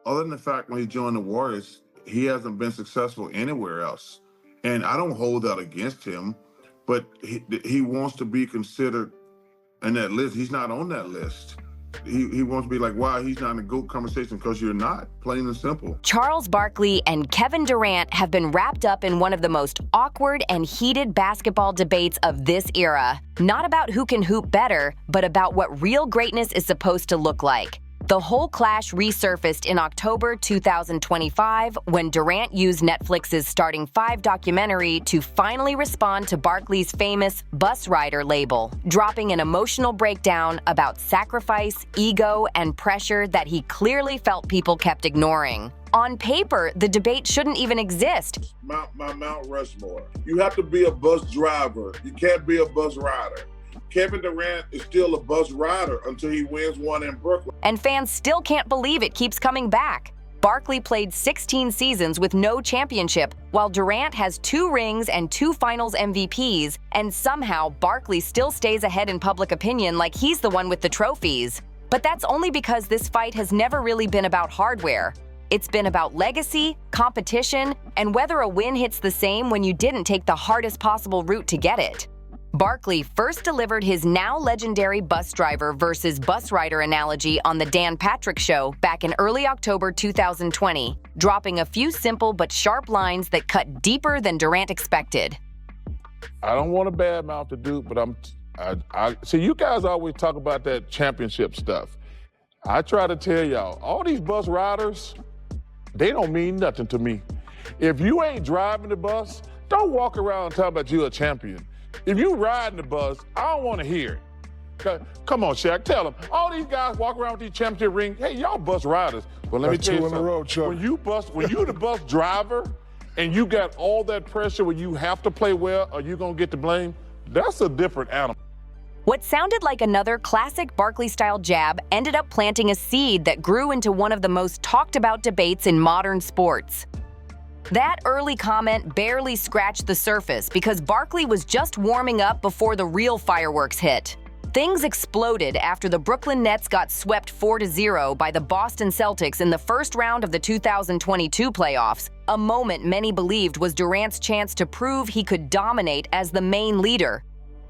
Other than the fact when he joined the Warriors, he hasn't been successful anywhere else. And I don't hold that against him, but he wants to be considered in that list. He's not on that list. He wants to be like, wow, he's not in the GOAT conversation, because you're not, plain and simple. Charles Barkley and Kevin Durant have been wrapped up in one of the most awkward and heated basketball debates of this era. Not about who can hoop better, but about what real greatness is supposed to look like. The whole clash resurfaced in October 2025 when Durant used Netflix's Starting Five documentary to finally respond to Barkley's famous Bus Rider label, dropping an emotional breakdown about sacrifice, ego, and pressure that he clearly felt people kept ignoring. On paper, the debate shouldn't even exist. Mount Rushmore. You have to be a bus driver. You can't be a bus rider. Kevin Durant is still a bus rider until he wins one in Brooklyn. And fans still can't believe it keeps coming back. Barkley played 16 seasons with no championship, while Durant has 2 rings and 2 finals MVPs, and somehow Barkley still stays ahead in public opinion like he's the one with the trophies. But that's only because this fight has never really been about hardware. It's been about legacy, competition, and whether a win hits the same when you didn't take the hardest possible route to get it. Barkley first delivered his now legendary bus driver versus bus rider analogy on The Dan Patrick Show back in early October 2020, dropping a few simple but sharp lines that cut deeper than Durant expected. I don't want to badmouth the dude, but I see you guys always talk about that championship stuff. I try to tell y'all, all these bus riders, they don't mean nothing to me. If you ain't driving the bus, don't walk around and talk about you a champion. If you riding the bus, I don't want to hear it. Come on, Shaq, tell them. All these guys walk around with these championship rings. Hey, y'all bus riders. Well, let me tell you something. 2 in a row, Chuck. When you the bus driver and you got all that pressure where you have to play well or you're going to get the blame, that's a different animal. What sounded like another classic Barkley-style jab ended up planting a seed that grew into one of the most talked-about debates in modern sports. That early comment barely scratched the surface because Barkley was just warming up before the real fireworks hit. Things exploded after the Brooklyn Nets got swept 4-0 by the Boston Celtics in the first round of the 2022 playoffs, a moment many believed was Durant's chance to prove he could dominate as the main leader.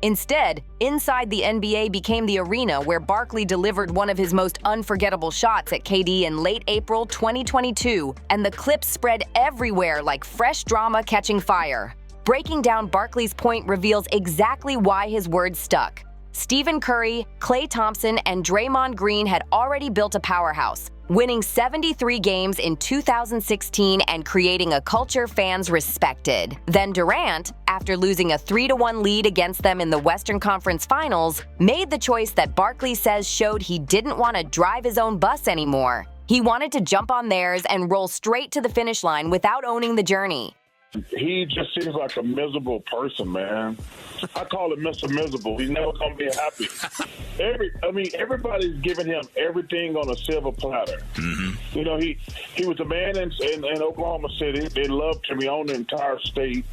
Instead, inside the NBA became the arena where Barkley delivered one of his most unforgettable shots at KD in late April 2022, and the clips spread everywhere like fresh drama catching fire. Breaking down Barkley's point reveals exactly why his words stuck. Stephen Curry, Klay Thompson, and Draymond Green had already built a powerhouse, winning 73 games in 2016 and creating a culture fans respected. Then Durant, after losing a 3-1 lead against them in the Western Conference Finals, made the choice that Barkley says showed he didn't want to drive his own bus anymore. He wanted to jump on theirs and roll straight to the finish line without owning the journey. He just seems like a miserable person, man. I call him Mr. Miserable. He's never gonna be happy. Everybody's giving him everything on a silver platter. Mm-hmm. You know, he was a man in Oklahoma City. They loved him. He owned the entire state.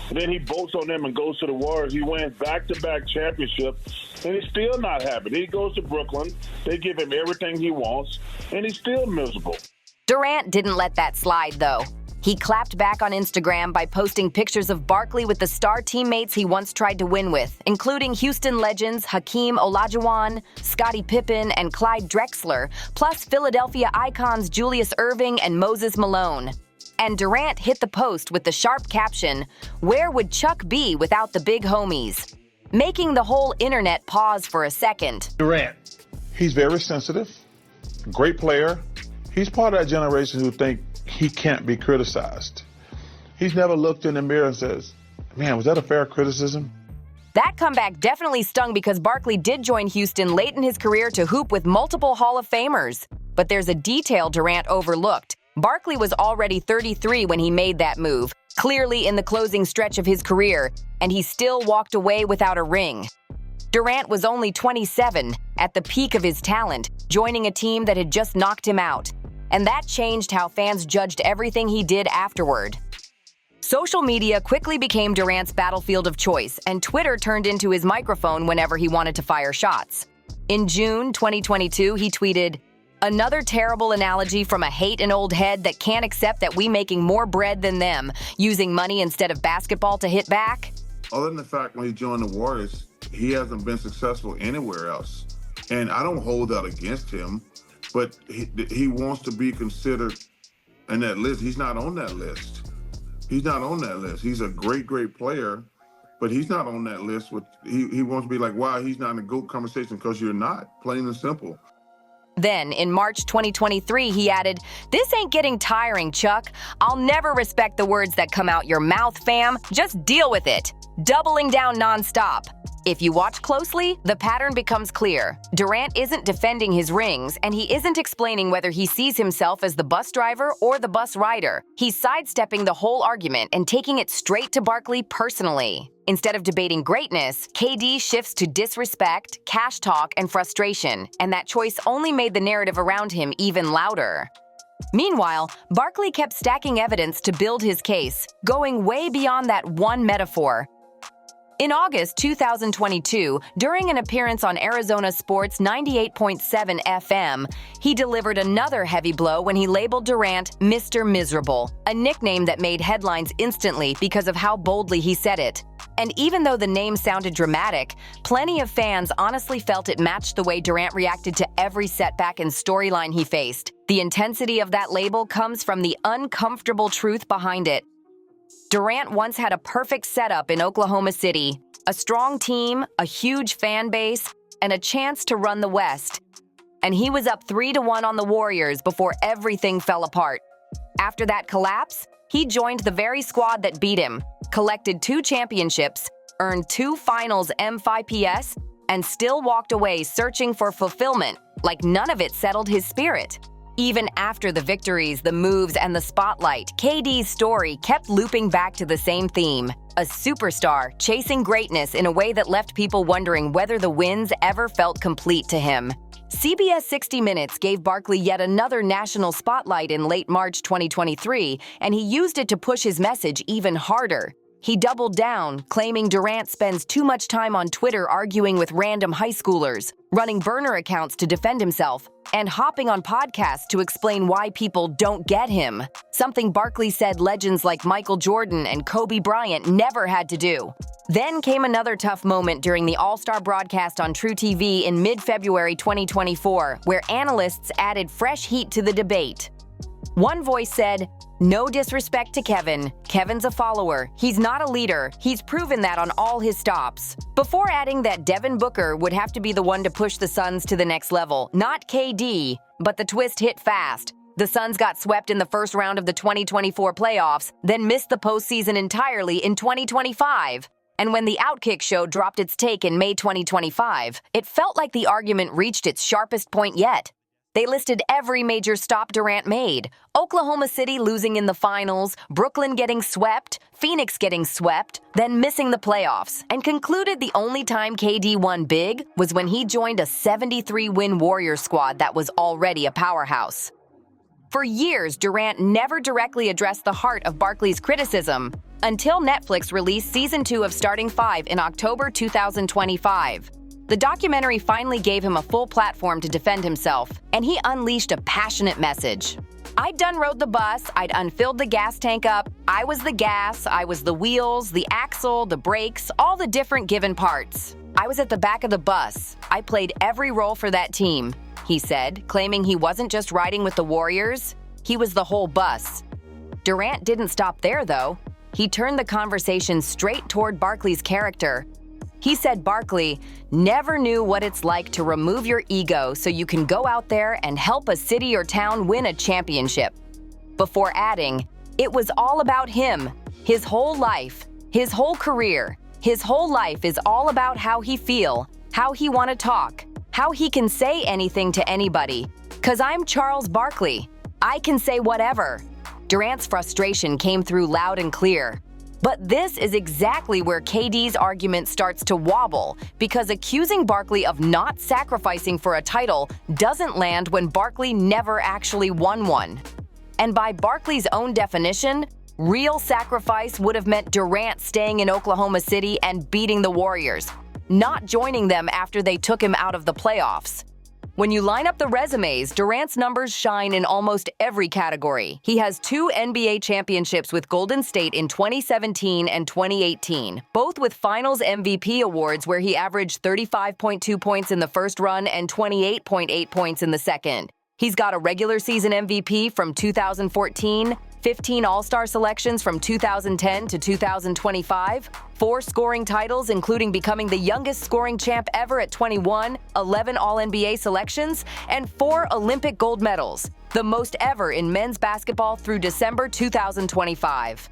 And then he bolts on them and goes to the Warriors. He wins back-to-back championships, and he's still not happy. Then he goes to Brooklyn. They give him everything he wants, and he's still miserable. Durant didn't let that slide, though. He clapped back on Instagram by posting pictures of Barkley with the star teammates he once tried to win with, including Houston legends Hakeem Olajuwon, Scottie Pippen, and Clyde Drexler, plus Philadelphia icons Julius Erving and Moses Malone. And Durant hit the post with the sharp caption, "Where would Chuck be without the big homies?" making the whole internet pause for a second. Durant, He's very sensitive, great player. He's part of that generation who think he can't be criticized. He's never looked in the mirror and says, man, was that a fair criticism? That comeback definitely stung because Barkley did join Houston late in his career to hoop with multiple Hall of Famers. But there's a detail Durant overlooked. Barkley was already 33 when he made that move, clearly in the closing stretch of his career, and he still walked away without a ring. Durant was only 27, at the peak of his talent, joining a team that had just knocked him out. And that changed how fans judged everything he did afterward. Social media quickly became Durant's battlefield of choice, and Twitter turned into his microphone whenever he wanted to fire shots. In June 2022, he tweeted, Another terrible analogy from a hate an old head that can't accept that we making more bread than them, using money instead of basketball to hit back. Other than the fact when he joined the Warriors, he hasn't been successful anywhere else. And I don't hold that against him, but he wants to be considered in that list. He's not on that list. He's not on that list. He's a great, great player, but he's not on that list. He wants to be like, wow, he's not in a GOAT conversation, because you're not, plain and simple. Then, in March 2023, he added, "This ain't getting tiring, Chuck. I'll never respect the words that come out your mouth, fam. Just deal with it." Doubling down nonstop. If you watch closely, the pattern becomes clear. Durant isn't defending his rings, and he isn't explaining whether he sees himself as the bus driver or the bus rider. He's sidestepping the whole argument and taking it straight to Barkley personally. Instead of debating greatness, KD shifts to disrespect, cash talk, and frustration, and that choice only made the narrative around him even louder. Meanwhile, Barkley kept stacking evidence to build his case, going way beyond that one metaphor. In August 2022, during an appearance on Arizona Sports 98.7 FM, he delivered another heavy blow when he labeled Durant Mr. Miserable, a nickname that made headlines instantly because of how boldly he said it. And even though the name sounded dramatic, plenty of fans honestly felt it matched the way Durant reacted to every setback and storyline he faced. The intensity of that label comes from the uncomfortable truth behind it. Durant once had a perfect setup in Oklahoma City, a strong team, a huge fan base, and a chance to run the West. And he was up 3-1 on the Warriors before everything fell apart. After that collapse, he joined the very squad that beat him, collected 2 championships, earned 2 finals MVPs, and still walked away searching for fulfillment, like none of it settled his spirit. Even after the victories, the moves, and the spotlight, KD's story kept looping back to the same theme: a superstar chasing greatness in a way that left people wondering whether the wins ever felt complete to him. CBS 60 Minutes gave Barkley yet another national spotlight in late March 2023, and he used it to push his message even harder. He doubled down, claiming Durant spends too much time on Twitter arguing with random high schoolers, running burner accounts to defend himself, and hopping on podcasts to explain why people don't get him, something Barkley said legends like Michael Jordan and Kobe Bryant never had to do. Then came another tough moment during the All-Star broadcast on True TV in mid-February 2024, where analysts added fresh heat to the debate. One voice said, "No disrespect to Kevin. Kevin's a follower. He's not a leader. He's proven that on all his stops." Before adding that Devin Booker would have to be the one to push the Suns to the next level, not KD. But the twist hit fast. The Suns got swept in the first round of the 2024 playoffs, then missed the postseason entirely in 2025. And when the Outkick show dropped its take in May 2025, it felt like the argument reached its sharpest point yet. They listed every major stop Durant made: Oklahoma City losing in the finals, Brooklyn getting swept, Phoenix getting swept, then missing the playoffs, and concluded the only time KD won big was when he joined a 73-win Warriors squad that was already a powerhouse. For years, Durant never directly addressed the heart of Barkley's criticism, until Netflix released Season 2 of Starting 5 in October 2025. The documentary finally gave him a full platform to defend himself, and he unleashed a passionate message. "I'd done rode the bus, I'd unfilled the gas tank up, I was the gas, I was the wheels, the axle, the brakes, all the different given parts. I was at the back of the bus. I played every role for that team," he said, claiming he wasn't just riding with the Warriors, he was the whole bus. Durant didn't stop there, though. He turned the conversation straight toward Barkley's character. He said Barkley never knew what it's like to remove your ego so you can go out there and help a city or town win a championship. Before adding, it was all about him, his whole life, his whole career. His whole life is all about how he feel, how he want to talk, how he can say anything to anybody. "'Cause I'm Charles Barkley. I can say whatever." Durant's frustration came through loud and clear. But this is exactly where KD's argument starts to wobble, because accusing Barkley of not sacrificing for a title doesn't land when Barkley never actually won one. And by Barkley's own definition, real sacrifice would have meant Durant staying in Oklahoma City and beating the Warriors, not joining them after they took him out of the playoffs. When you line up the resumes, Durant's numbers shine in almost every category. He has 2 NBA championships with Golden State in 2017 and 2018, both with Finals MVP awards where he averaged 35.2 points in the first run and 28.8 points in the second. He's got a regular season MVP from 2014, 15 All-Star selections from 2010 to 2025, 4 scoring titles, including becoming the youngest scoring champ ever at 21, 11 All-NBA selections, and 4 Olympic gold medals, the most ever in men's basketball through December 2025.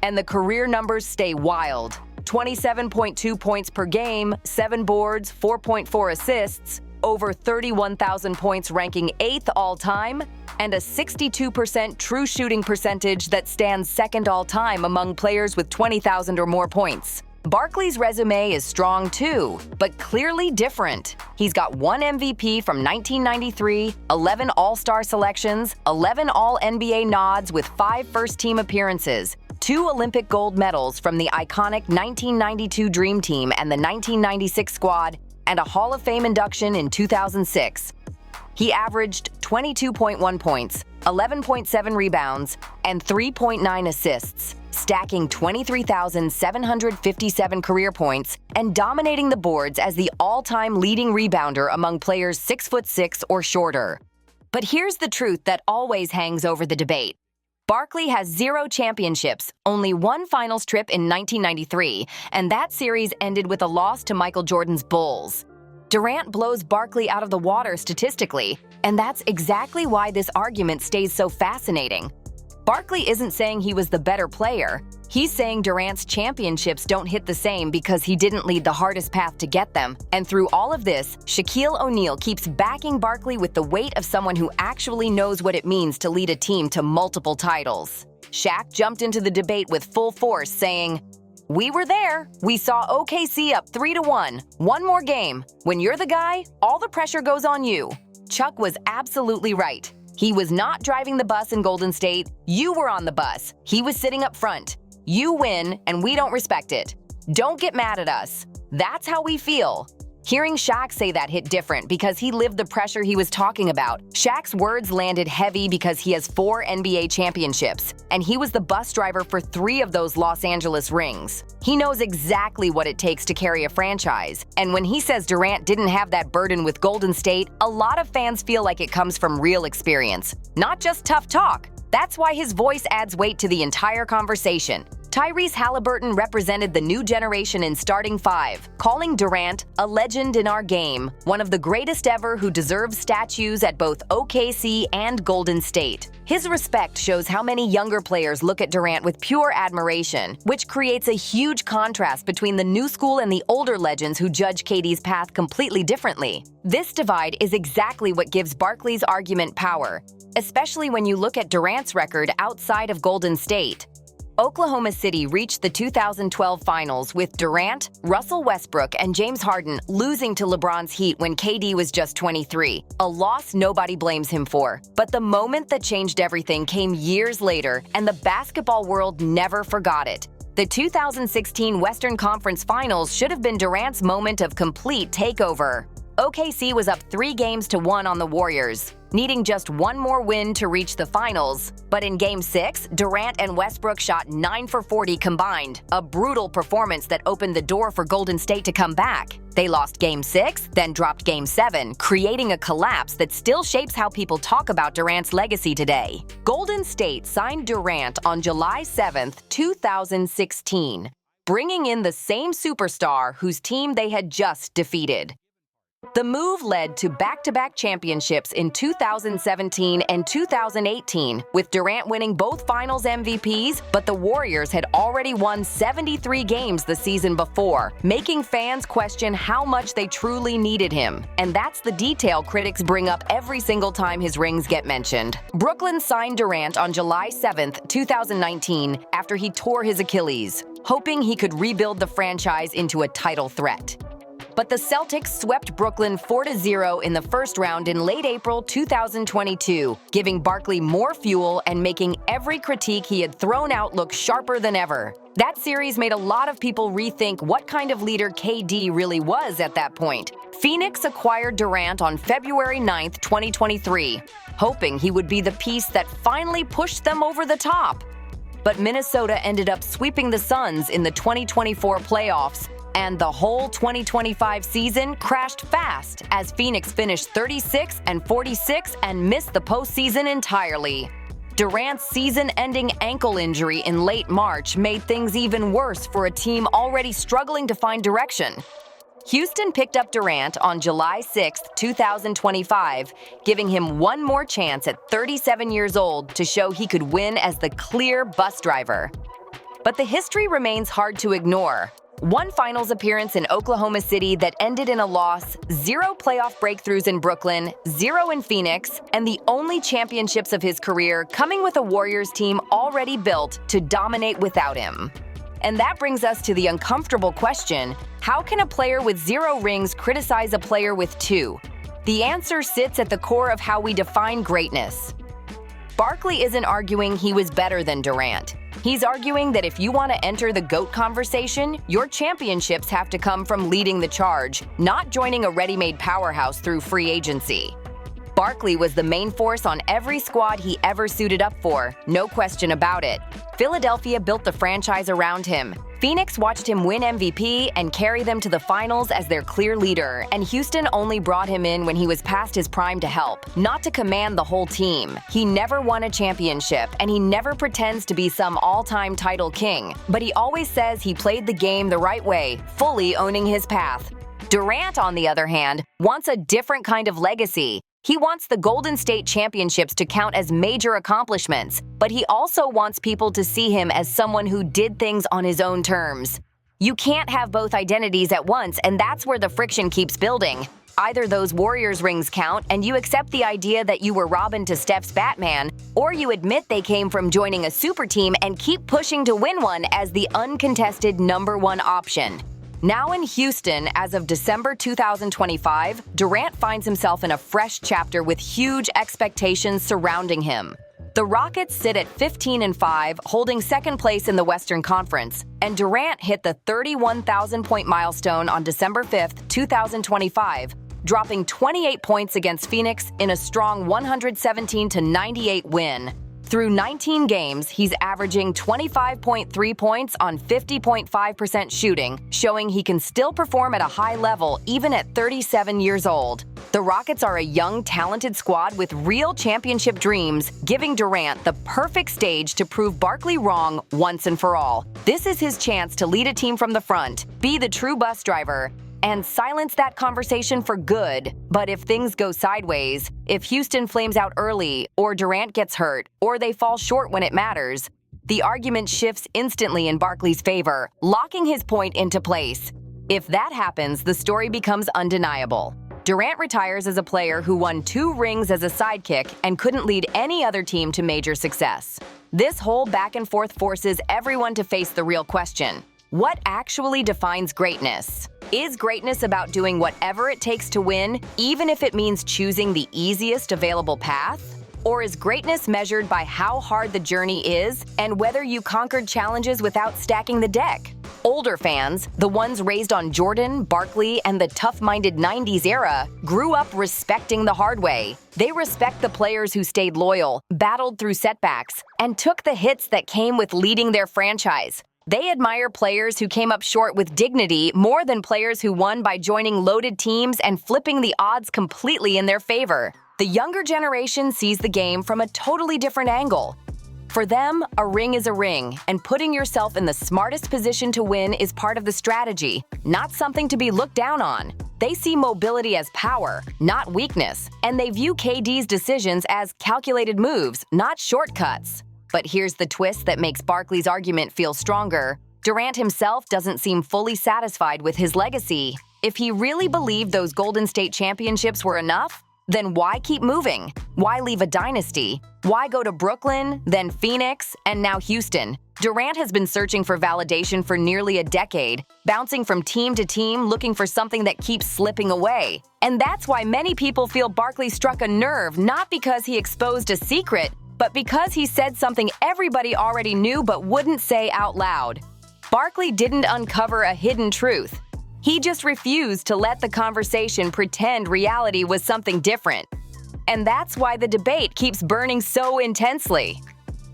And the career numbers stay wild. 27.2 points per game, 7 boards, 4.4 assists, over 31,000 points, ranking 8th all-time, and a 62% true shooting percentage that stands second all-time among players with 20,000 or more points. Barkley's resume is strong too, but clearly different. He's got 1 MVP from 1993, 11 All-Star selections, 11 All-NBA nods with 5 first-team appearances, 2 Olympic gold medals from the iconic 1992 Dream Team and the 1996 squad, and a Hall of Fame induction in 2006. He averaged 22.1 points, 11.7 rebounds, and 3.9 assists, stacking 23,757 career points and dominating the boards as the all-time leading rebounder among players 6'6" or shorter. But here's the truth that always hangs over the debate. Barkley has 0 championships, only 1 finals trip in 1993, and that series ended with a loss to Michael Jordan's Bulls. Durant blows Barkley out of the water statistically, and that's exactly why this argument stays so fascinating. Barkley isn't saying he was the better player. He's saying Durant's championships don't hit the same because he didn't lead the hardest path to get them. And through all of this, Shaquille O'Neal keeps backing Barkley with the weight of someone who actually knows what it means to lead a team to multiple titles. Shaq jumped into the debate with full force, saying, "We were there. We saw OKC up 3-1. One more game. When you're the guy, all the pressure goes on you." Chuck was absolutely right. He was not driving the bus in Golden State. You were on the bus. He was sitting up front. You win, and we don't respect it. Don't get mad at us. That's how we feel. Hearing Shaq say that hit different because he lived the pressure he was talking about. Shaq's words landed heavy because he has 4 NBA championships, and he was the bus driver for 3 of those Los Angeles rings. He knows exactly what it takes to carry a franchise, and when he says Durant didn't have that burden with Golden State, a lot of fans feel like it comes from real experience, not just tough talk. That's why his voice adds weight to the entire conversation. Tyrese Halliburton represented the new generation in starting 5, calling Durant a legend in our game, one of the greatest ever who deserves statues at both OKC and Golden State. His respect shows how many younger players look at Durant with pure admiration, which creates a huge contrast between the new school and the older legends who judge KD's path completely differently. This divide is exactly what gives Barkley's argument power, especially when you look at Durant's record outside of Golden State. Oklahoma City reached the 2012 finals with Durant, Russell Westbrook, and James Harden losing to LeBron's Heat when KD was just 23, a loss nobody blames him for. But the moment that changed everything came years later, and the basketball world never forgot it. The 2016 Western Conference Finals should have been Durant's moment of complete takeover. OKC was up 3-1 on the Warriors, needing just one more win to reach the finals. But in Game 6, Durant and Westbrook shot 9 for 40 combined, a brutal performance that opened the door for Golden State to come back. They lost Game 6, then dropped Game 7, creating a collapse that still shapes how people talk about Durant's legacy today. Golden State signed Durant on July 7, 2016, bringing in the same superstar whose team they had just defeated. The move led to back-to-back championships in 2017 and 2018, with Durant winning both Finals MVPs, but the Warriors had already won 73 games the season before, making fans question how much they truly needed him. And that's the detail critics bring up every single time his rings get mentioned. Brooklyn signed Durant on July 7, 2019, after he tore his Achilles, hoping he could rebuild the franchise into a title threat. But the Celtics swept Brooklyn 4-0 in the first round in late April 2022, giving Barkley more fuel and making every critique he had thrown out look sharper than ever. That series made a lot of people rethink what kind of leader KD really was at that point. Phoenix acquired Durant on February 9, 2023, hoping he would be the piece that finally pushed them over the top. But Minnesota ended up sweeping the Suns in the 2024 playoffs, and the whole 2025 season crashed fast as Phoenix finished 36-46 and missed the postseason entirely. Durant's season-ending ankle injury in late March made things even worse for a team already struggling to find direction. Houston picked up Durant on July 6, 2025, giving him one more chance at 37 years old to show he could win as the clear bus driver. But the history remains hard to ignore. One finals appearance in Oklahoma City that ended in a loss, 0 playoff breakthroughs in Brooklyn, 0 in Phoenix, and the only championships of his career coming with a Warriors team already built to dominate without him. And that brings us to the uncomfortable question, how can a player with 0 rings criticize a player with 2? The answer sits at the core of how we define greatness. Barkley isn't arguing he was better than Durant. He's arguing that if you want to enter the GOAT conversation, your championships have to come from leading the charge, not joining a ready-made powerhouse through free agency. Barkley was the main force on every squad he ever suited up for, no question about it. Philadelphia built the franchise around him. Phoenix watched him win MVP and carry them to the finals as their clear leader, and Houston only brought him in when he was past his prime to help, not to command the whole team. He never won a championship, and he never pretends to be some all-time title king, but he always says he played the game the right way, fully owning his path. Durant, on the other hand, wants a different kind of legacy. He wants the Golden State Championships to count as major accomplishments, but he also wants people to see him as someone who did things on his own terms. You can't have both identities at once, and that's where the friction keeps building. Either those Warriors rings count and you accept the idea that you were Robin to Steph's Batman, or you admit they came from joining a super team and keep pushing to win one as the uncontested #1 option. Now in Houston, as of December 2025, Durant finds himself in a fresh chapter with huge expectations surrounding him. The Rockets sit at 15-5, holding second place in the Western Conference, and Durant hit the 31,000-point milestone on December 5, 2025, dropping 28 points against Phoenix in a strong 117-98 win. Through 19 games, he's averaging 25.3 points on 50.5% shooting, showing he can still perform at a high level even at 37 years old. The Rockets are a young, talented squad with real championship dreams, giving Durant the perfect stage to prove Barkley wrong once and for all. This is his chance to lead a team from the front, be the true bus driver, and silence that conversation for good. But if things go sideways, if Houston flames out early, or Durant gets hurt, or they fall short when it matters, the argument shifts instantly in Barkley's favor, locking his point into place. If that happens, the story becomes undeniable. Durant retires as a player who won 2 rings as a sidekick and couldn't lead any other team to major success. This whole back and forth forces everyone to face the real question. What actually defines greatness? Is greatness about doing whatever it takes to win, even if it means choosing the easiest available path? Or is greatness measured by how hard the journey is and whether you conquered challenges without stacking the deck? Older fans, the ones raised on Jordan, Barkley, and the tough-minded 90s era, grew up respecting the hard way. They respect the players who stayed loyal, battled through setbacks, and took the hits that came with leading their franchise. They admire players who came up short with dignity more than players who won by joining loaded teams and flipping the odds completely in their favor. The younger generation sees the game from a totally different angle. For them, a ring is a ring, and putting yourself in the smartest position to win is part of the strategy, not something to be looked down on. They see mobility as power, not weakness, and they view KD's decisions as calculated moves, not shortcuts. But here's the twist that makes Barkley's argument feel stronger. Durant himself doesn't seem fully satisfied with his legacy. If he really believed those Golden State Championships were enough, Then why keep moving? Why leave a dynasty? Why go to Brooklyn, then Phoenix, and now Houston? Durant has been searching for validation for nearly a decade, bouncing from team to team looking for something that keeps slipping away. And that's why many people feel Barkley struck a nerve, not because he exposed a secret, but because he said something everybody already knew but wouldn't say out loud. Barkley didn't uncover a hidden truth. He just refused to let the conversation pretend reality was something different. And that's why the debate keeps burning so intensely.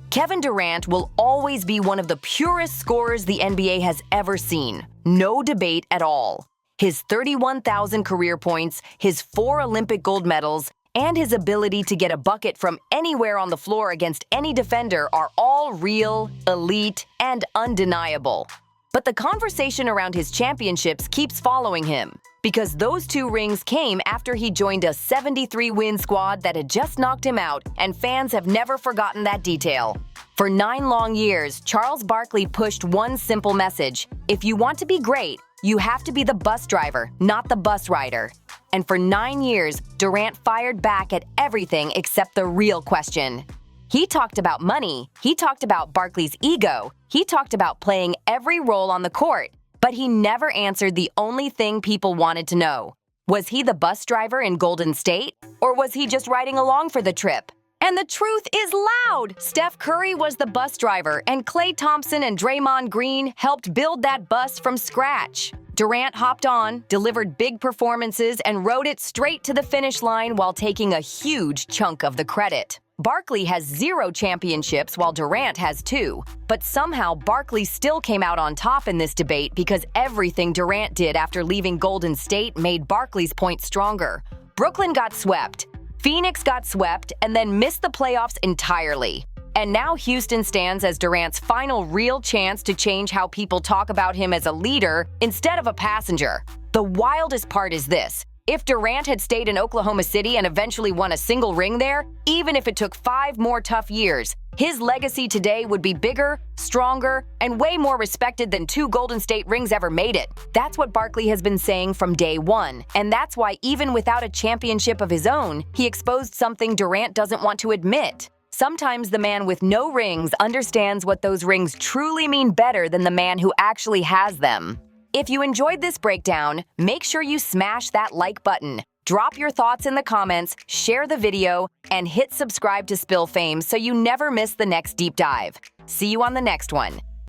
Kevin Durant will always be one of the purest scorers the NBA has ever seen. No debate at all. His 31,000 career points, his 4 Olympic gold medals, and his ability to get a bucket from anywhere on the floor against any defender are all real, elite, and undeniable. But the conversation around his championships keeps following him, because those 2 rings came after he joined a 73-win squad that had just knocked him out, and fans have never forgotten that detail. For 9 long years, Charles Barkley pushed one simple message: if you want to be great, you have to be the bus driver, not the bus rider. And for 9 years, Durant fired back at everything except the real question. He talked about money, he talked about Barkley's ego, he talked about playing every role on the court, but he never answered the only thing people wanted to know. Was he the bus driver in Golden State, or was he just riding along for the trip? And the truth is loud! Steph Curry was the bus driver, and Klay Thompson and Draymond Green helped build that bus from scratch. Durant hopped on, delivered big performances, and rode it straight to the finish line while taking a huge chunk of the credit. Barkley has 0 championships while Durant has 2, but somehow Barkley still came out on top in this debate because everything Durant did after leaving Golden State made Barkley's point stronger. Brooklyn got swept, Phoenix got swept, and then missed the playoffs entirely. And now Houston stands as Durant's final real chance to change how people talk about him as a leader instead of a passenger. The wildest part is this: if Durant had stayed in Oklahoma City and eventually won a single ring there, even if it took 5 more tough years, his legacy today would be bigger, stronger, and way more respected than 2 Golden State rings ever made it. That's what Barkley has been saying from day one, and that's why even without a championship of his own, he exposed something Durant doesn't want to admit. Sometimes the man with no rings understands what those rings truly mean better than the man who actually has them. If you enjoyed this breakdown, make sure you smash that like button, drop your thoughts in the comments, share the video, and hit subscribe to SpillFame so you never miss the next deep dive. See you on the next one.